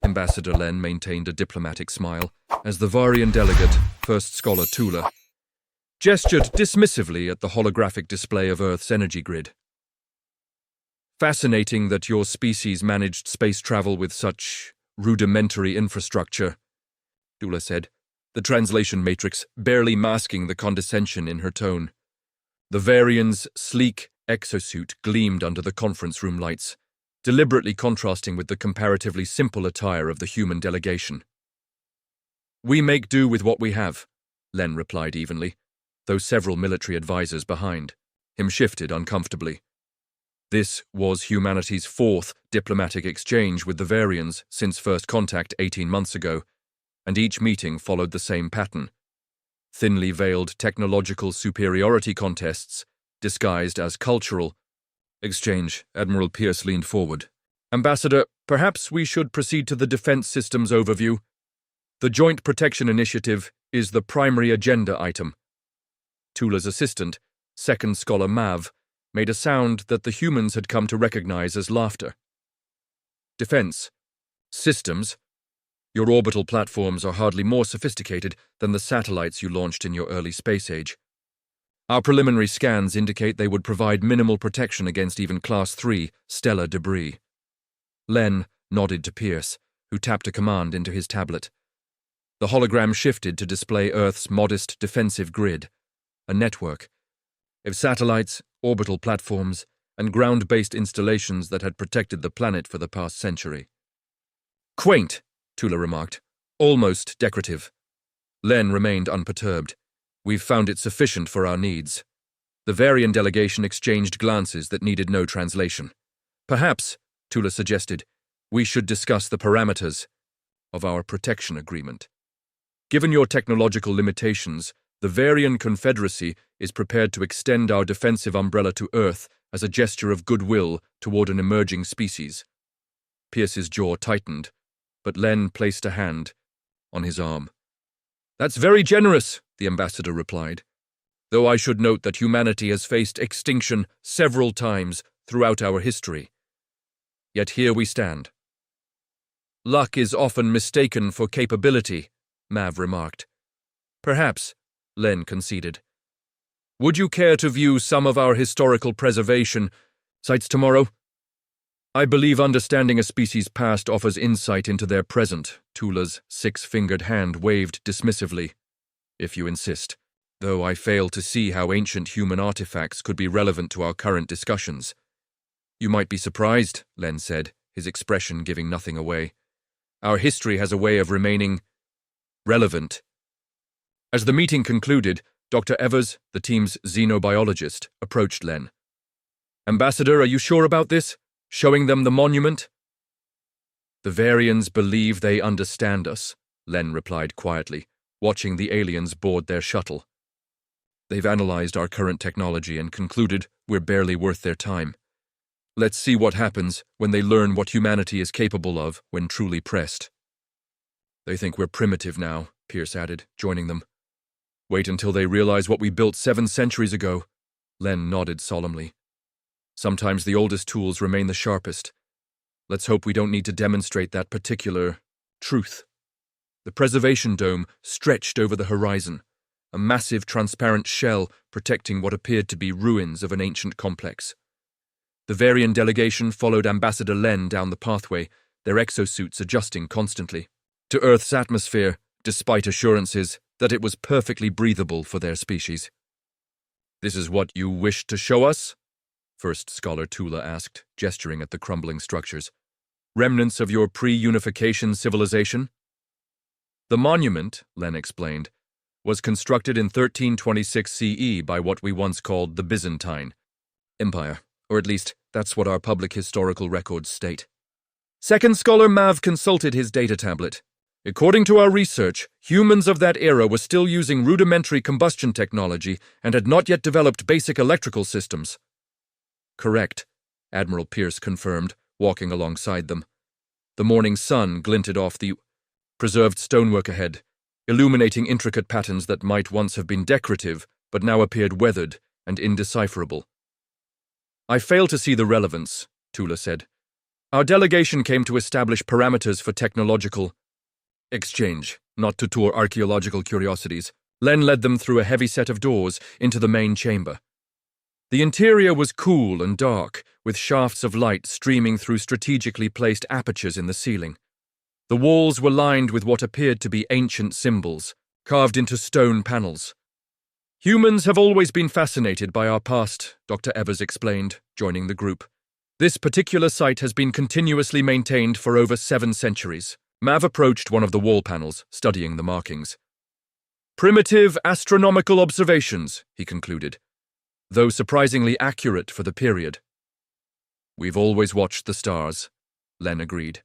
Ambassador Len maintained a diplomatic smile as the Varian delegate, First Scholar Tula, gestured dismissively at the holographic display of Earth's energy grid. Fascinating that your species managed space travel with such rudimentary infrastructure, Tula said, the translation matrix barely masking the condescension in her tone. The Varian's sleek exosuit gleamed under the conference room lights, deliberately contrasting with the comparatively simple attire of the human delegation. "We make do with what we have," Len replied evenly, though several military advisors behind him shifted uncomfortably. This was humanity's fourth diplomatic exchange with the Varians since first contact 18 months ago, and each meeting followed the same pattern. Thinly veiled technological superiority contests, disguised as cultural exchange. Admiral Pierce leaned forward. "Ambassador, perhaps we should proceed to the defense systems overview. The Joint Protection Initiative is the primary agenda item." Tula's assistant, Second Scholar Mav, made a sound that the humans had come to recognize as laughter. "Defense. Systems. Your orbital platforms are hardly more sophisticated than the satellites you launched in your early space age. Our preliminary scans indicate they would provide minimal protection against even Class 3 stellar debris." Len nodded to Pierce, who tapped a command into his tablet. The hologram shifted to display Earth's modest defensive grid, a network of satellites, orbital platforms, and ground-based installations that had protected the planet for the past century. "Quaint," Tula remarked. "Almost decorative." Len remained unperturbed. "We've found it sufficient for our needs." The Varian delegation exchanged glances that needed no translation. "Perhaps," Tula suggested, "we should discuss the parameters of our protection agreement. Given your technological limitations, the Varian Confederacy is prepared to extend our defensive umbrella to Earth as a gesture of goodwill toward an emerging species." Pierce's jaw tightened, but Len placed a hand on his arm. "That's very generous," the ambassador replied, "though I should note that humanity has faced extinction several times throughout our history. Yet here we stand." "Luck is often mistaken for capability," Mav remarked. "Perhaps," Len conceded. "Would you care to view some of our historical preservation sites tomorrow? I believe understanding a species' past offers insight into their present." Tula's six-fingered hand waved dismissively. "If you insist, though I fail to see how ancient human artifacts could be relevant to our current discussions." "You might be surprised," Len said, his expression giving nothing away. "Our history has a way of remaining relevant." As the meeting concluded, Dr. Evers, the team's xenobiologist, approached Len. "Ambassador, are you sure about this? Showing them the monument?" "The Varians believe they understand us," Len replied quietly, watching the aliens board their shuttle. "They've analyzed our current technology and concluded we're barely worth their time. Let's see what happens when they learn what humanity is capable of when truly pressed." "They think we're primitive now," Pierce added, joining them. "Wait until they realize what we built 7 centuries ago." Len nodded solemnly. "Sometimes the oldest tools remain the sharpest. Let's hope we don't need to demonstrate that particular truth." The preservation dome stretched over the horizon, a massive transparent shell protecting what appeared to be ruins of an ancient complex. The Varian delegation followed Ambassador Len down the pathway, their exosuits adjusting constantly to Earth's atmosphere, despite assurances that it was perfectly breathable for their species. "This is what you wished to show us?" First Scholar Tula asked, gesturing at the crumbling structures. "Remnants of your pre-unification civilization?" "The monument," Len explained, "was constructed in 1326 CE by what we once called the Byzantine Empire, or at least that's what our public historical records state." Second Scholar Mav consulted his data tablet. "According to our research, humans of that era were still using rudimentary combustion technology and had not yet developed basic electrical systems." "Correct," Admiral Pierce confirmed, walking alongside them. The morning sun glinted off the preserved stonework ahead, illuminating intricate patterns that might once have been decorative but now appeared weathered and indecipherable. "I fail to see the relevance," Tula said. Our delegation came to establish parameters for technological exchange, not to tour archaeological curiosities. Len led them through a heavy set of doors into the main chamber. The interior was cool and dark, with shafts of light streaming through strategically placed apertures in the ceiling. The walls were lined with what appeared to be ancient symbols, carved into stone panels. Humans have always been fascinated by our past, Dr. Evers explained, joining the group. This particular site has been continuously maintained for over 7 centuries. Mav approached one of the wall panels, studying the markings. Primitive astronomical observations, he concluded, though surprisingly accurate for the period. We've always watched the stars, Len agreed.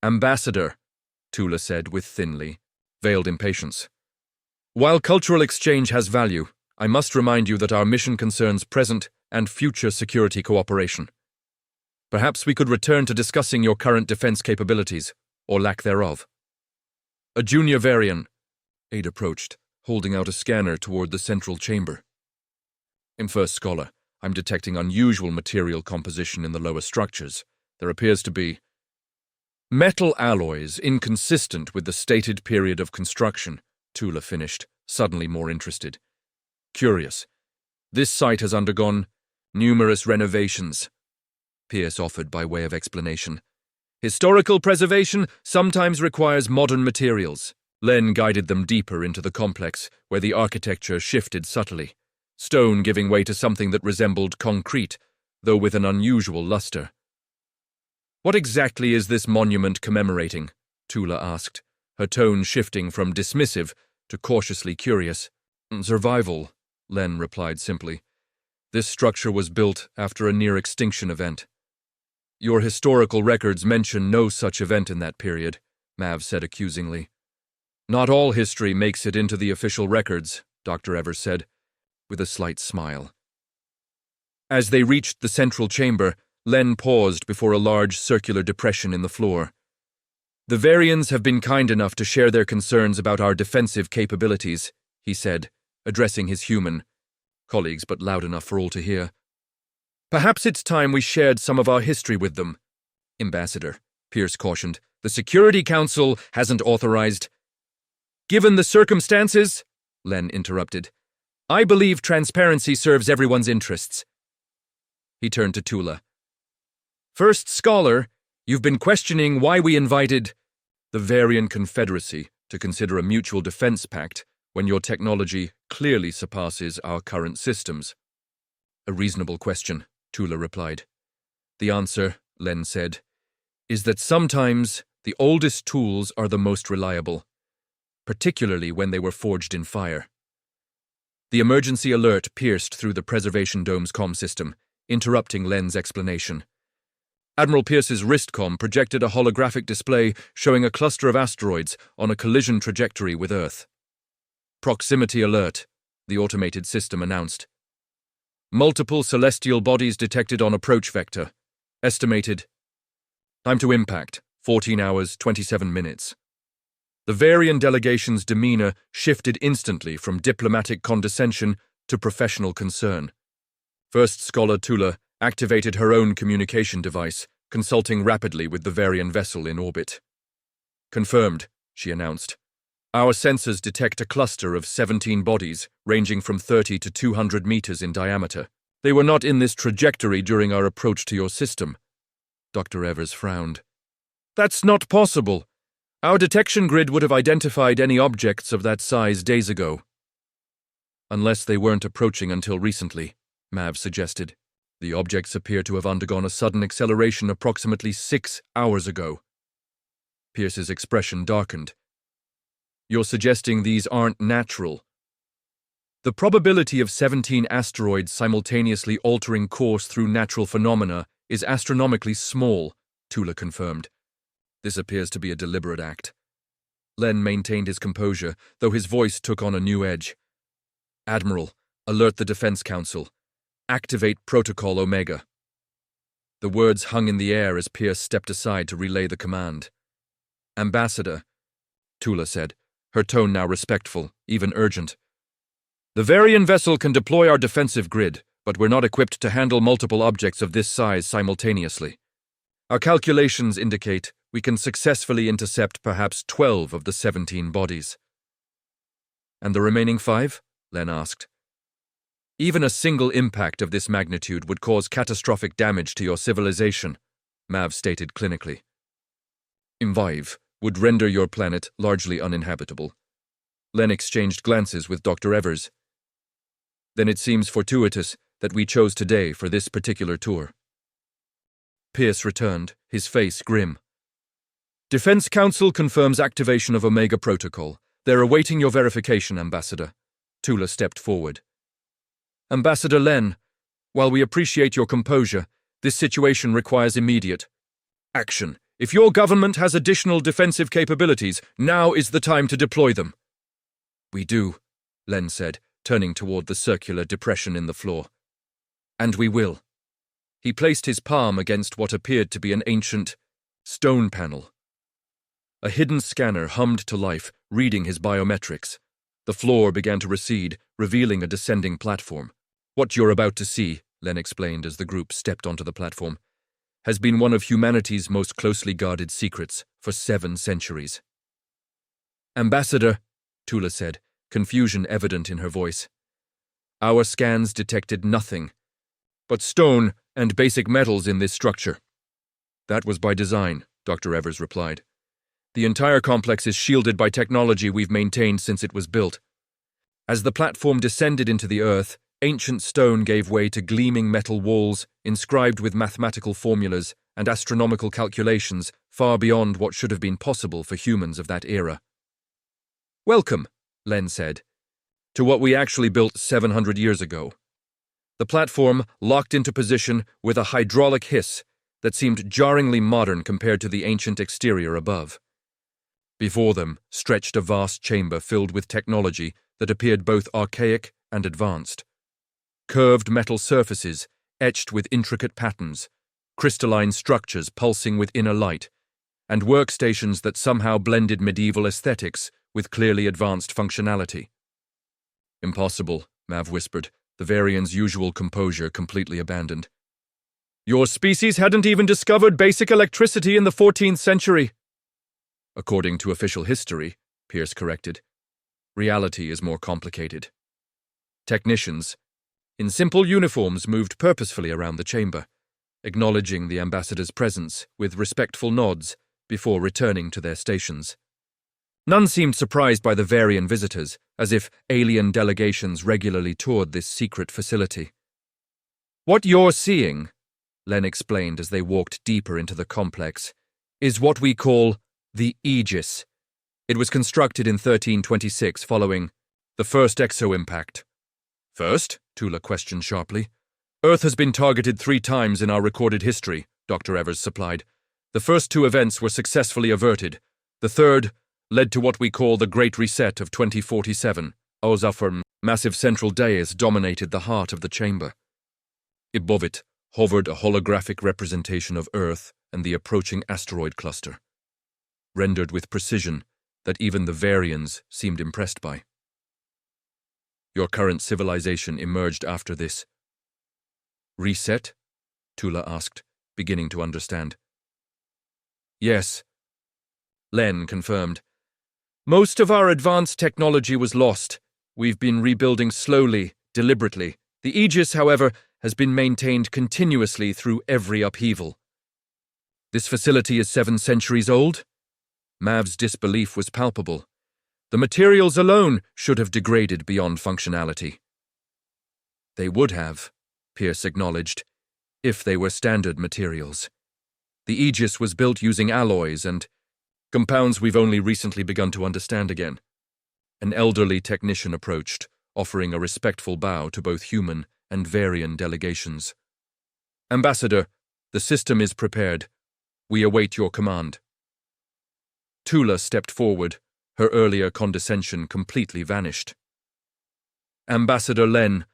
Ambassador, Tula said with thinly veiled impatience. While cultural exchange has value, I must remind you that our mission concerns present and future security cooperation. Perhaps we could return to discussing your current defense capabilities, or lack thereof. A junior Varian, Aid approached, holding out a scanner toward the central chamber. First Scholar, I'm detecting unusual material composition in the lower structures. There appears to be metal alloys inconsistent with the stated period of construction, Tula finished, suddenly more interested. Curious. This site has undergone numerous renovations, Pierce offered by way of explanation. Historical preservation sometimes requires modern materials. Len guided them deeper into the complex, where the architecture shifted subtly, stone giving way to something that resembled concrete, though with an unusual luster. What exactly is this monument commemorating? Tula asked, her tone shifting from dismissive to cautiously curious. Survival, Len replied simply. This structure was built after a near-extinction event. Your historical records mention no such event in that period, Mav said accusingly. Not all history makes it into the official records, Dr. Evers said, with a slight smile. As they reached the central chamber, Len paused before a large circular depression in the floor. The Varians have been kind enough to share their concerns about our defensive capabilities, he said, addressing his human colleagues but loud enough for all to hear. Perhaps it's time we shared some of our history with them. Ambassador, Pierce cautioned, the Security Council hasn't authorized. Given the circumstances, Len interrupted, I believe transparency serves everyone's interests. He turned to Tula. First Scholar, you've been questioning why we invited the Varian Confederacy to consider a mutual defense pact when your technology clearly surpasses our current systems. A reasonable question, Tula replied. The answer, Len said, is that sometimes the oldest tools are the most reliable, particularly when they were forged in fire. The emergency alert pierced through the Preservation Dome's comm system, interrupting Len's explanation. Admiral Pierce's wristcom projected a holographic display showing a cluster of asteroids on a collision trajectory with Earth. Proximity alert, the automated system announced. Multiple celestial bodies detected on approach vector. Estimated time to impact, 14 hours, 27 minutes. The Varian delegation's demeanor shifted instantly from diplomatic condescension to professional concern. First Scholar Tula activated her own communication device, consulting rapidly with the Varian vessel in orbit. Confirmed, she announced. Our sensors detect a cluster of 17 bodies, ranging from 30 to 200 meters in diameter. They were not in this trajectory during our approach to your system. Dr. Evers frowned. That's not possible. Our detection grid would have identified any objects of that size days ago. Unless they weren't approaching until recently, Mav suggested. The objects appear to have undergone a sudden acceleration approximately 6 hours ago. Pierce's expression darkened. You're suggesting these aren't natural. The probability of 17 asteroids simultaneously altering course through natural phenomena is astronomically small, Tula confirmed. This appears to be a deliberate act. Len maintained his composure, though his voice took on a new edge. Admiral, alert the Defense Council. Activate Protocol Omega. The words hung in the air as Pierce stepped aside to relay the command. Ambassador, Tula said, her tone now respectful, even urgent. The Varian vessel can deploy our defensive grid, but we're not equipped to handle multiple objects of this size simultaneously. Our calculations indicate we can successfully intercept perhaps 12 of the 17 bodies. And the remaining 5? Len asked. Even a single impact of this magnitude would cause catastrophic damage to your civilization, Mav stated clinically. Imvive would render your planet largely uninhabitable. Len exchanged glances with Dr. Evers. Then it seems fortuitous that we chose today for this particular tour. Pierce returned, his face grim. Defense Council confirms activation of Omega Protocol. They're awaiting your verification, Ambassador. Tula stepped forward. Ambassador Len, while we appreciate your composure, this situation requires immediate action. If your government has additional defensive capabilities, now is the time to deploy them. We do, Len said, turning toward the circular depression in the floor. And we will. He placed his palm against what appeared to be an ancient stone panel. A hidden scanner hummed to life, reading his biometrics. The floor began to recede, revealing a descending platform. What you're about to see, Len explained as the group stepped onto the platform, has been one of humanity's most closely guarded secrets for 7 centuries. Ambassador, Tula said, confusion evident in her voice. Our scans detected nothing but stone and basic metals in this structure. That was by design, Dr. Evers replied. The entire complex is shielded by technology we've maintained since it was built. As the platform descended into the earth, ancient stone gave way to gleaming metal walls inscribed with mathematical formulas and astronomical calculations far beyond what should have been possible for humans of that era. Welcome, Len said, to what we actually built 700 years ago. The platform locked into position with a hydraulic hiss that seemed jarringly modern compared to the ancient exterior above. Before them stretched a vast chamber filled with technology that appeared both archaic and advanced. Curved metal surfaces etched with intricate patterns, crystalline structures pulsing with inner light, and workstations that somehow blended medieval aesthetics with clearly advanced functionality. Impossible, Mav whispered, the Varian's usual composure completely abandoned. Your species hadn't even discovered basic electricity in the 14th century. According to official history, Pierce corrected, reality is more complicated. Technicians, in simple uniforms, moved purposefully around the chamber, acknowledging the ambassador's presence with respectful nods before returning to their stations. None seemed surprised by the Varian visitors, as if alien delegations regularly toured this secret facility. What you're seeing, Len explained as they walked deeper into the complex, is what we call the Aegis. It was constructed in 1326 following the first exo-impact. First? Tula questioned sharply. Earth has been targeted 3 times in our recorded history, Dr. Evers supplied. The first 2 events were successfully averted. The third led to what we call the Great Reset of 2047. Ozafirm, massive central dais dominated the heart of the chamber. Above it hovered a holographic representation of Earth and the approaching asteroid cluster, rendered with precision that even the Varians seemed impressed by. Your current civilization emerged after this. Reset? Tula asked, beginning to understand. Yes, Len confirmed. Most of our advanced technology was lost. We've been rebuilding slowly, deliberately. The Aegis, however, has been maintained continuously through every upheaval. This facility is 7 centuries old? Mav's disbelief was palpable. The materials alone should have degraded beyond functionality. They would have, Pierce acknowledged, if they were standard materials. The Aegis was built using alloys and compounds we've only recently begun to understand again. An elderly technician approached, offering a respectful bow to both human and Varian delegations. Ambassador, the system is prepared. We await your command. Tula stepped forward, her earlier condescension completely vanished. Ambassador Len,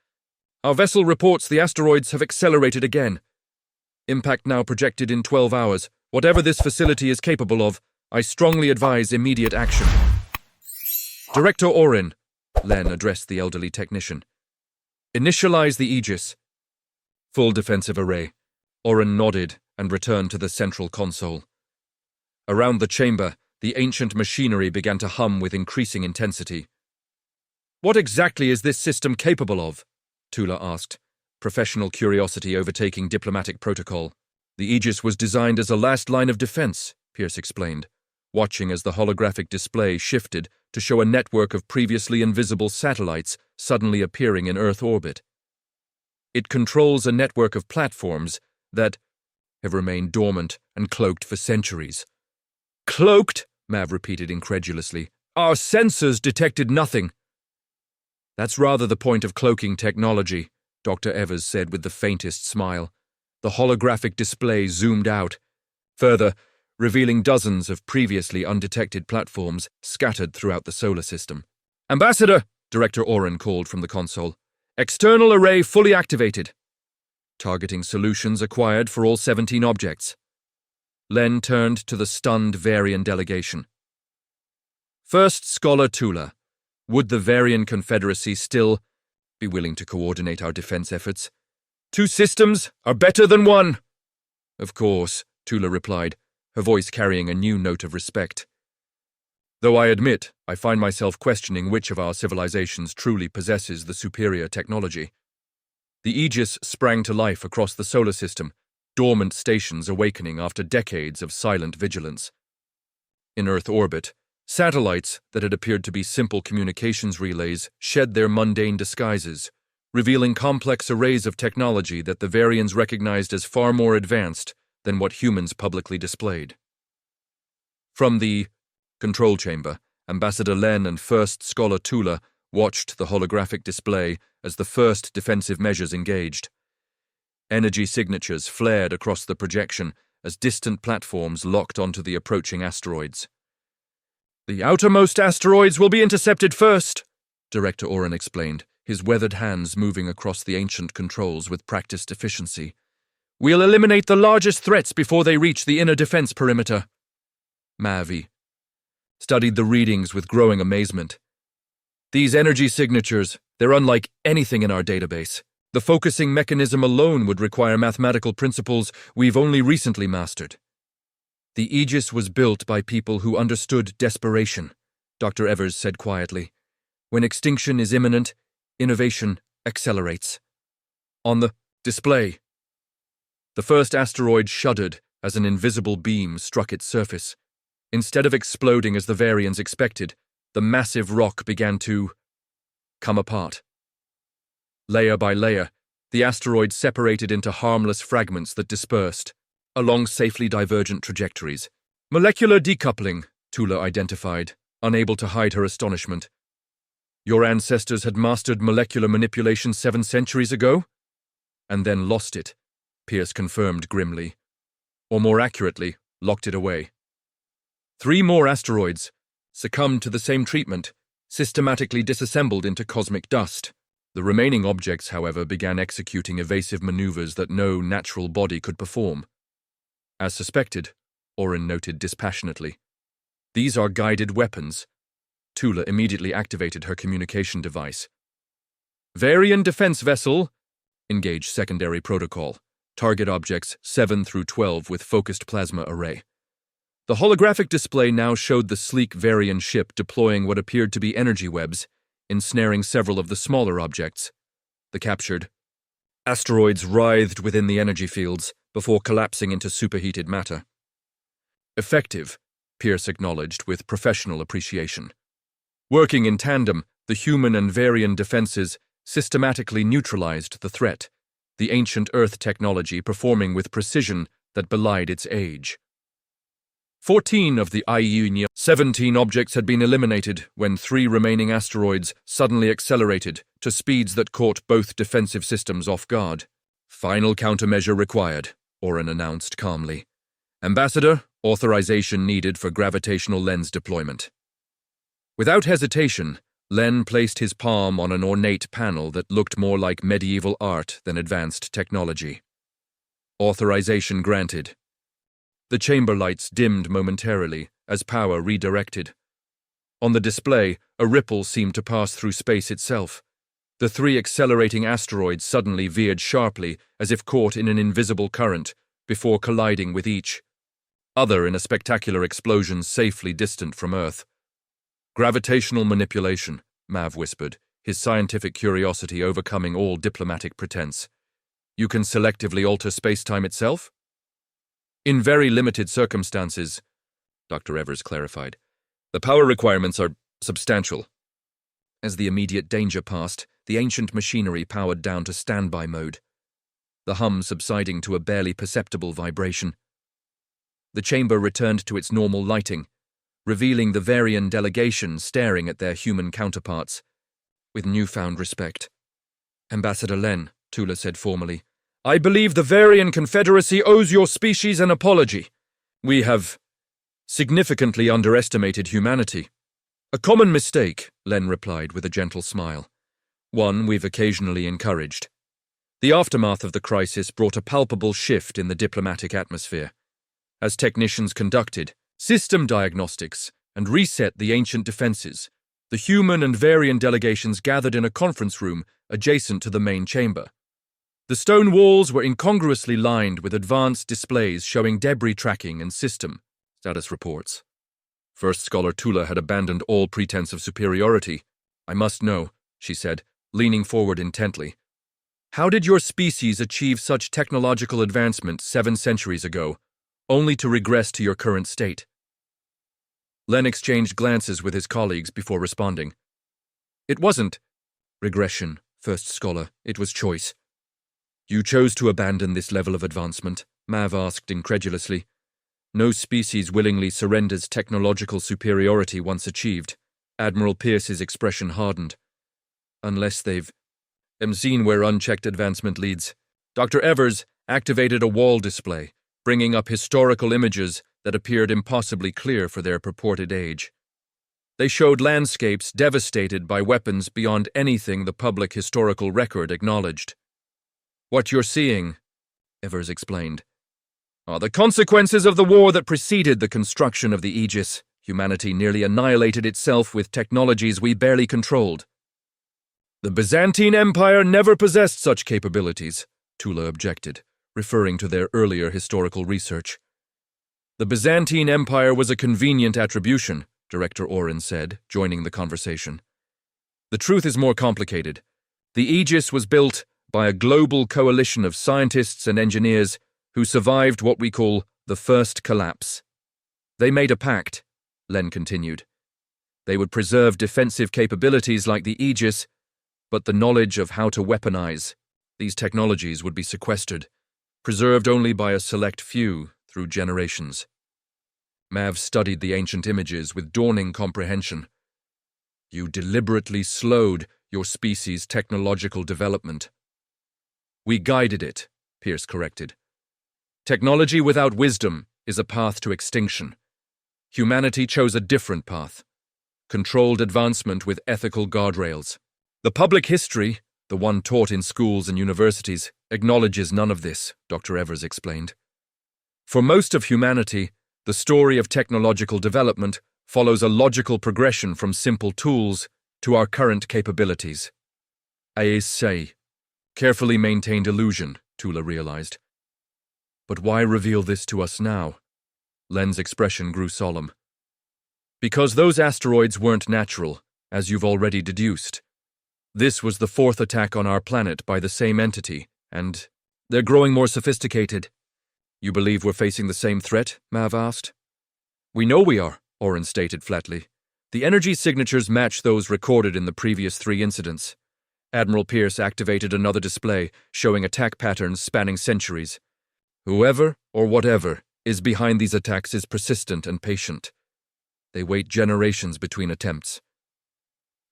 our vessel reports the asteroids have accelerated again. Impact now projected in 12 hours. Whatever this facility is capable of, I strongly advise immediate action. Director Orin, Len addressed the elderly technician. Initialize the Aegis. Full defensive array. Orin nodded and returned to the central console. Around the chamber, the ancient machinery began to hum with increasing intensity. "What exactly is this system capable of?" Tula asked, professional curiosity overtaking diplomatic protocol. "The Aegis was designed as a last line of defense," Pierce explained, watching as the holographic display shifted to show a network of previously invisible satellites suddenly appearing in Earth orbit. "It controls a network of platforms that have remained dormant and cloaked for centuries." "Cloaked?" Mav repeated incredulously. "Our sensors detected nothing." "That's rather the point of cloaking technology," Dr. Evers said with the faintest smile. The holographic display zoomed out, further, revealing dozens of previously undetected platforms scattered throughout the solar system. "Ambassador!" Director Oren called from the console. "External array fully activated. Targeting solutions acquired for all 17 objects." Len turned to the stunned Varian delegation. "First Scholar Tula, would the Varian Confederacy still be willing to coordinate our defense efforts? 2 systems are better than 1. "Of course," Tula replied, her voice carrying a new note of respect. "Though I admit I find myself questioning which of our civilizations truly possesses the superior technology." The Aegis sprang to life across the solar system, dormant stations awakening after decades of silent vigilance. In Earth orbit, satellites that had appeared to be simple communications relays shed their mundane disguises, revealing complex arrays of technology that the Varians recognized as far more advanced than what humans publicly displayed. From the control chamber, Ambassador Len and First Scholar Tula watched the holographic display as the first defensive measures engaged. Energy signatures flared across the projection as distant platforms locked onto the approaching asteroids. "The outermost asteroids will be intercepted first," Director Oren explained, his weathered hands moving across the ancient controls with practiced efficiency. "We'll eliminate the largest threats before they reach the inner defense perimeter." Mavi studied the readings with growing amazement. "These energy signatures, they're unlike anything in our database. The focusing mechanism alone would require mathematical principles we've only recently mastered." "The Aegis was built by people who understood desperation," Dr. Evers said quietly. "When extinction is imminent, innovation accelerates." On the display, the first asteroid shuddered as an invisible beam struck its surface. Instead of exploding as the Varians expected, the massive rock began to come apart. Layer by layer, the asteroid separated into harmless fragments that dispersed along safely divergent trajectories. "Molecular decoupling," Tula identified, unable to hide her astonishment. "Your ancestors had mastered molecular manipulation 7 centuries ago?" "And then lost it," Pierce confirmed grimly. "Or more accurately, locked it away." 3 more asteroids succumbed to the same treatment, systematically disassembled into cosmic dust. The remaining objects, however, began executing evasive maneuvers that no natural body could perform. "As suspected," Oren noted dispassionately. "These are guided weapons." Tula immediately activated her communication device. "Varian defense vessel, engage secondary protocol. Target objects 7 through 12 with focused plasma array." The holographic display now showed the sleek Varian ship deploying what appeared to be energy webs, ensnaring several of the smaller objects. The captured asteroids writhed within the energy fields before collapsing into superheated matter. "Effective," Pierce acknowledged with professional appreciation. Working in tandem, the human and Varian defenses systematically neutralized the threat, the ancient Earth technology performing with precision that belied its age. 14 of the IU 17 objects had been eliminated when 3 remaining asteroids suddenly accelerated to speeds that caught both defensive systems off guard. "Final countermeasure required," Oren announced calmly. "Ambassador, authorization needed for gravitational lens deployment." Without hesitation, Len placed his palm on an ornate panel that looked more like medieval art than advanced technology. Authorization granted. The chamber lights dimmed momentarily as power redirected. On the display, a ripple seemed to pass through space itself. The 3 accelerating asteroids suddenly veered sharply as if caught in an invisible current, before colliding with each other in a spectacular explosion safely distant from Earth. Gravitational manipulation, Mav whispered, his scientific curiosity overcoming all diplomatic pretense. You can selectively alter space-time itself? In very limited circumstances, Dr. Evers clarified. The power requirements are substantial. As the immediate danger passed, the ancient machinery powered down to standby mode, the hum subsiding to a barely perceptible vibration. The chamber returned to its normal lighting, revealing the Varian delegation staring at their human counterparts with newfound respect. Ambassador Len, Tula said formally, I believe the Varian Confederacy owes your species an apology. We have significantly underestimated humanity. A common mistake, Len replied with a gentle smile. One we've occasionally encouraged. The aftermath of the crisis brought a palpable shift in the diplomatic atmosphere. As technicians conducted system diagnostics and reset the ancient defenses, the human and Varian delegations gathered in a conference room adjacent to the main chamber. The stone walls were incongruously lined with advanced displays showing debris tracking and system status reports. First Scholar Tula had abandoned all pretense of superiority. I must know, she said, leaning forward intently. How did your species achieve such technological advancement 7 centuries ago, only to regress to your current state? Len exchanged glances with his colleagues before responding. It wasn't regression, First Scholar, it was choice. You chose to abandon this level of advancement, Mav asked incredulously. No species willingly surrenders technological superiority once achieved. Admiral Pierce's expression hardened. Unless they've seen where unchecked advancement leads. Dr. Evers activated a wall display, bringing up historical images that appeared impossibly clear for their purported age. They showed landscapes devastated by weapons beyond anything the public historical record acknowledged. What you're seeing, Evers explained, are the consequences of the war that preceded the construction of the Aegis. Humanity nearly annihilated itself with technologies we barely controlled. The Byzantine Empire never possessed such capabilities, Tula objected, referring to their earlier historical research. The Byzantine Empire was a convenient attribution, Director Oren said, joining the conversation. The truth is more complicated. The Aegis was built by a global coalition of scientists and engineers who survived what we call the First Collapse. They made a pact, Len continued. They would preserve defensive capabilities like the Aegis, but the knowledge of how to weaponize these technologies would be sequestered, preserved only by a select few through generations. Mav studied the ancient images with dawning comprehension. You deliberately slowed your species' technological development. We guided it, Pierce corrected. Technology without wisdom is a path to extinction. Humanity chose a different path, controlled advancement with ethical guardrails. The public history, the one taught in schools and universities, acknowledges none of this, Dr. Evers explained. For most of humanity, the story of technological development follows a logical progression from simple tools to our current capabilities. A carefully maintained illusion, Tula realized. But why reveal this to us now? Len's expression grew solemn. Because those asteroids weren't natural, as you've already deduced. This was the 4th attack on our planet by the same entity, and they're growing more sophisticated. You believe we're facing the same threat? Mav asked. We know we are, Oren stated flatly. The energy signatures match those recorded in the previous 3 incidents. Admiral Pierce activated another display, showing attack patterns spanning centuries. Whoever, or whatever, is behind these attacks is persistent and patient. They wait generations between attempts.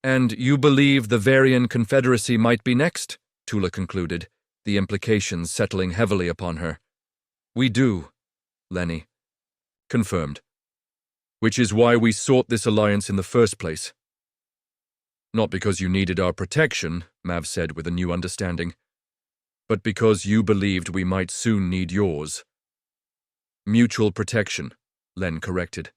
And you believe the Varian Confederacy might be next? Tula concluded, the implications settling heavily upon her. We do, Lenny. Confirmed. Which is why we sought this alliance in the first place. Not because you needed our protection, Mav said with a new understanding, but because you believed we might soon need yours. Mutual protection, Len corrected.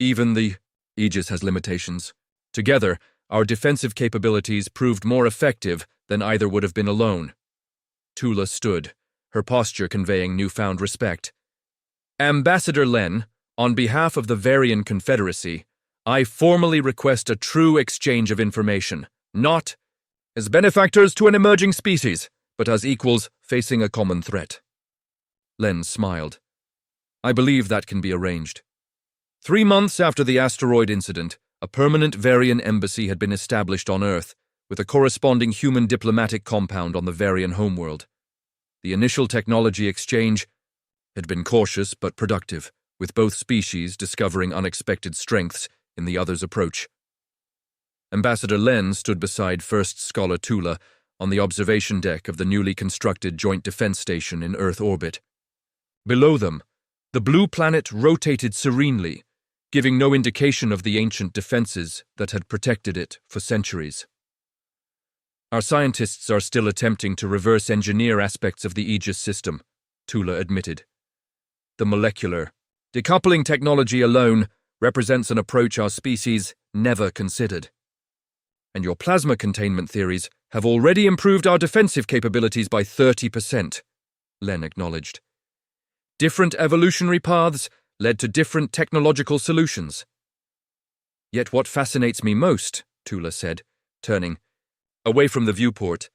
Even the Aegis has limitations. Together, our defensive capabilities proved more effective than either would have been alone. Tula stood, her posture conveying newfound respect. Ambassador Len, on behalf of the Varian Confederacy, I formally request a true exchange of information, not as benefactors to an emerging species, but as equals facing a common threat. Len smiled. I believe that can be arranged. 3 months after the asteroid incident, a permanent Varian embassy had been established on Earth, with a corresponding human diplomatic compound on the Varian homeworld. The initial technology exchange had been cautious but productive, with both species discovering unexpected strengths in the other's approach. Ambassador Len stood beside First Scholar Tula on the observation deck of the newly constructed Joint Defense Station in Earth orbit. Below them, the blue planet rotated serenely, giving no indication of the ancient defenses that had protected it for centuries. Our scientists are still attempting to reverse engineer aspects of the Aegis system, Tula admitted. The molecular, decoupling technology alone represents an approach our species never considered. And your plasma containment theories have already improved our defensive capabilities by 30%, Len acknowledged. Different evolutionary paths led to different technological solutions. Yet what fascinates me most, Tula said, turning away from the viewport,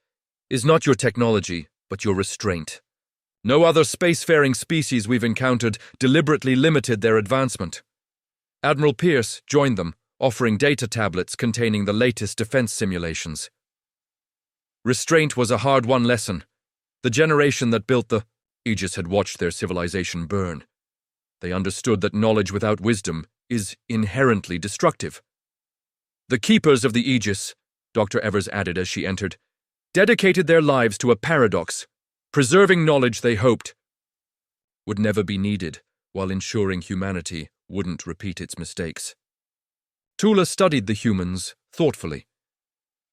is not your technology, but your restraint. No other spacefaring species we've encountered deliberately limited their advancement. Admiral Pierce joined them, offering data tablets containing the latest defense simulations. Restraint was a hard-won lesson. The generation that built the Aegis had watched their civilization burn. They understood that knowledge without wisdom is inherently destructive. The keepers of the Aegis, Dr. Evers added as she entered, dedicated their lives to a paradox, preserving knowledge they hoped would never be needed, while ensuring humanity wouldn't repeat its mistakes. Tula studied the humans thoughtfully.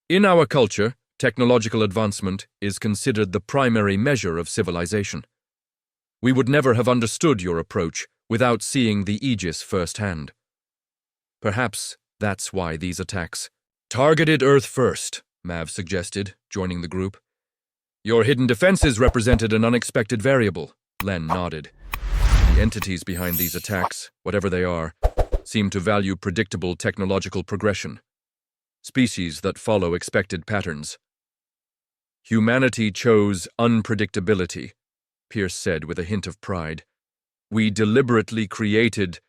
In our culture, technological advancement is considered the primary measure of civilization. We would never have understood your approach without seeing the Aegis firsthand. Perhaps that's why these attacks targeted Earth first, Mav suggested, joining the group. Your hidden defenses represented an unexpected variable, Len nodded. The entities behind these attacks, whatever they are, seem to value predictable technological progression. Species that follow expected patterns. Humanity chose unpredictability, Pierce said with a hint of pride. We deliberately created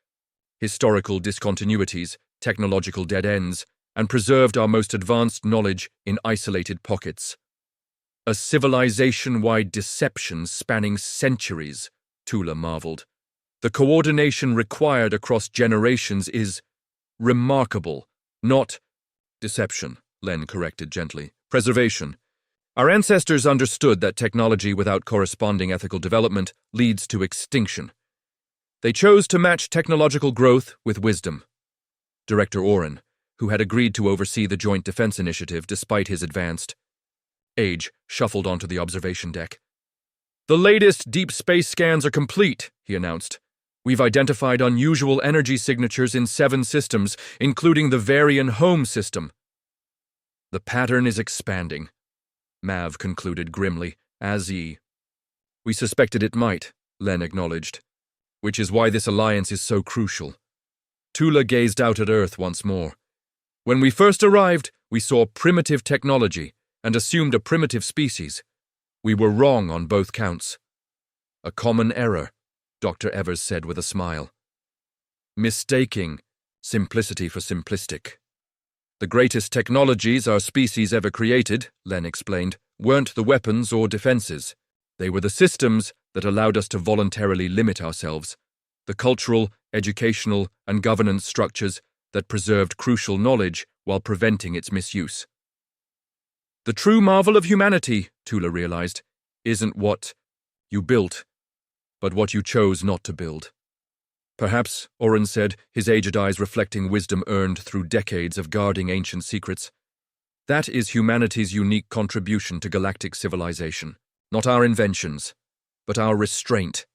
historical discontinuities, technological dead ends, and preserved our most advanced knowledge in isolated pockets. A civilization-wide deception spanning centuries, Tula marveled. The coordination required across generations is remarkable, not deception, Len corrected gently. Preservation. Our ancestors understood that technology without corresponding ethical development leads to extinction. They chose to match technological growth with wisdom. Director Oren, who had agreed to oversee the Joint Defense Initiative despite his advanced age, shuffled onto the observation deck. The latest deep space scans are complete, he announced. We've identified unusual energy signatures in 7 systems, including the Varian home system. The pattern is expanding, Mav concluded grimly, as we suspected it might, Len acknowledged, which is why this alliance is so crucial. Tula gazed out at Earth once more. When we first arrived, we saw primitive technology and assumed a primitive species. We were wrong on both counts. A common error, Dr. Evers said with a smile. Mistaking simplicity for simplistic. The greatest technologies our species ever created, Len explained, weren't the weapons or defenses. They were the systems that allowed us to voluntarily limit ourselves, the cultural, educational, and governance structures that preserved crucial knowledge while preventing its misuse. The true marvel of humanity, Tula realized, isn't what you built, but what you chose not to build. Perhaps, Oren said, his aged eyes reflecting wisdom earned through decades of guarding ancient secrets. That is humanity's unique contribution to galactic civilization, not our inventions, but our restraint.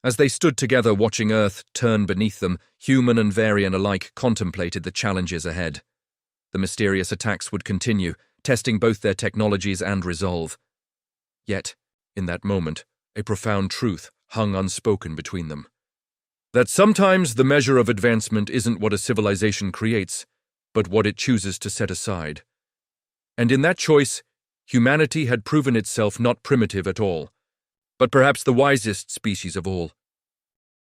As they stood together watching Earth turn beneath them, human and Varian alike contemplated the challenges ahead. The mysterious attacks would continue, testing both their technologies and resolve. Yet, in that moment, A profound truth hung unspoken between them. That sometimes the measure of advancement isn't what a civilization creates, but what it chooses to set aside. And in that choice, humanity had proven itself not primitive at all, but perhaps the wisest species of all.